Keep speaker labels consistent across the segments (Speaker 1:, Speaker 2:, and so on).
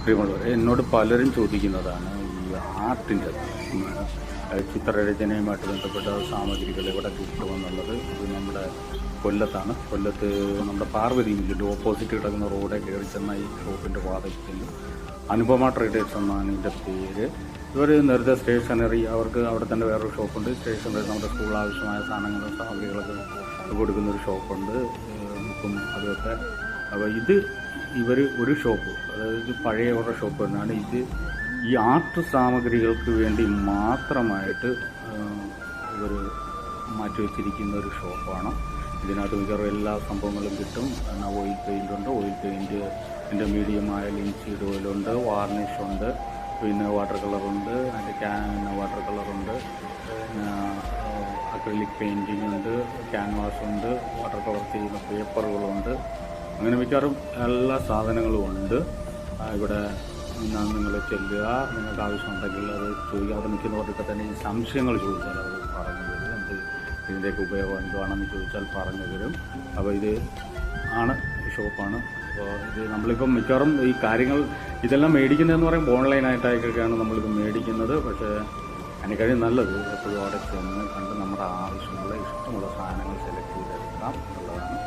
Speaker 1: പ്രിയമുള്ളവരെ, എന്നോട് പലരും ചോദിക്കുന്നതാണ് ഈ ആർട്ടിൻ്റെ ചിത്രരചനയുമായിട്ട് ബന്ധപ്പെട്ട സാമഗ്രികൾ എവിടെ കിട്ടുമെന്നുള്ളത്. ഇത് നമ്മുടെ കൊല്ലത്താണ്. കൊല്ലത്ത് നമ്മുടെ പാർവതി മില്ലിൻ്റെ ഓപ്പോസിറ്റ് കിടക്കുന്ന റോഡെ കയറി ചെന്ന ഈ ഷോപ്പിൻ്റെ വാതിൽക്കൽ അനുപമ ട്രേഡേഴ്സ് എന്നാണ് ഇതിൻ്റെ പേര്. ഇവർ നേരത്തെ സ്റ്റേഷനറി, അവർക്ക് അവിടെ തന്നെ വേറൊരു ഷോപ്പുണ്ട്. സ്റ്റേഷനറി നമ്മുടെ സ്കൂൾ ആവശ്യമായ സാധനങ്ങളും സാമഗ്രികളൊക്കെ കൊടുക്കുന്നൊരു ഷോപ്പുണ്ട്, ബുക്കും അതൊക്കെ. അപ്പോൾ ഇവർ ഒരു ഷോപ്പ്, അതായത് പഴയ ഒരു ഷോപ്പ് തന്നെയാണ് ഇത്. ഈ ആർട്ട് സാമഗ്രികൾക്ക് വേണ്ടി മാത്രമായിട്ട് ഇവർ മാറ്റിവെച്ചിരിക്കുന്ന ഒരു ഷോപ്പാണ്. ഇതിനകത്ത് മിക്കവാറും എല്ലാ സംഭവങ്ങളും കിട്ടും. ഓയിൽ പെയിൻ്റ് ഉണ്ട്, ഓയിൽ പെയിൻറ്റ് എൻ്റെ മീഡിയമായ ലിൻസീഡ് ഓയിലുണ്ട്, വാർണിഷുണ്ട്, പിന്നെ വാട്ടർ കളറുണ്ട്, അതിൻ്റെ വാട്ടർ കളറുണ്ട്, പിന്നെ അക്രിലിക് പെയിൻറ്റിംഗ് ഉണ്ട്, ക്യാൻവാസ് ഉണ്ട്, വാട്ടർ കളർ ചെയ്യുന്ന പേപ്പറുകളുണ്ട്. അങ്ങനെ മിക്കവാറും എല്ലാ സാധനങ്ങളും ഉണ്ട് ഇവിടെ. നിങ്ങൾ ചെല്ലുക, നിങ്ങൾക്ക് ആവശ്യമുണ്ടെങ്കിൽ അത് ചോദിക്കുക. അവിടെ നിൽക്കുന്നവർക്കൊക്കെ തന്നെ ഈ സംശയങ്ങൾ ചോദിച്ചാൽ അവർ പറഞ്ഞു തരും. ഇതിൻ്റെയൊക്കെ ഉപയോഗം എന്താണെന്ന് ചോദിച്ചാൽ പറഞ്ഞു തരും. അപ്പോൾ ഇത് ആണ് ഈ ഷോപ്പാണ്. അപ്പോൾ ഇത് നമ്മളിപ്പം മിക്കവാറും ഈ കാര്യങ്ങൾ ഇതെല്ലാം മേടിക്കുന്നതെന്ന് പറയുമ്പോൾ ഓൺലൈനായിട്ടൊക്കെയാണ് നമ്മളിത് മേടിക്കുന്നത്. പക്ഷേ അതിനേക്കാളും നല്ലത് എപ്പോഴും അവിടെ ചെന്ന് കണ്ട് നമ്മുടെ ആവശ്യമുള്ള ഇഷ്ടമുള്ള സാധനങ്ങൾ സെലക്ട് ചെയ്തെടുക്കാം എന്നുള്ളതാണ്.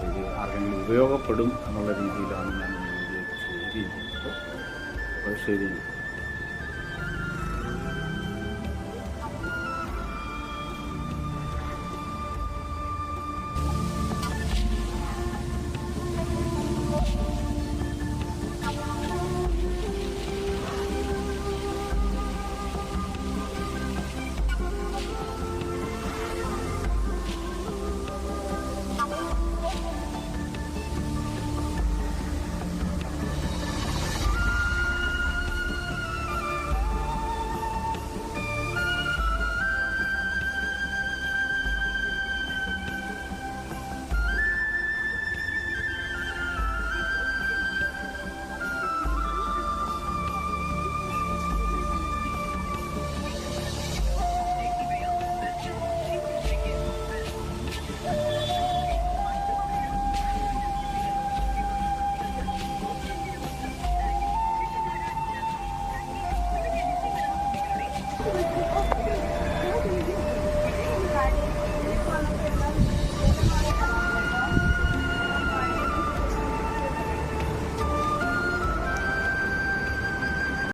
Speaker 1: ഇത് ആർക്കെങ്കിലും ഉപയോഗപ്പെടും എന്നുള്ള രീതിയിലാണ് ഞാൻ ഈ വീഡിയോ ചെയ്തിരിക്കുന്നത്. അപ്പോൾ ശരി.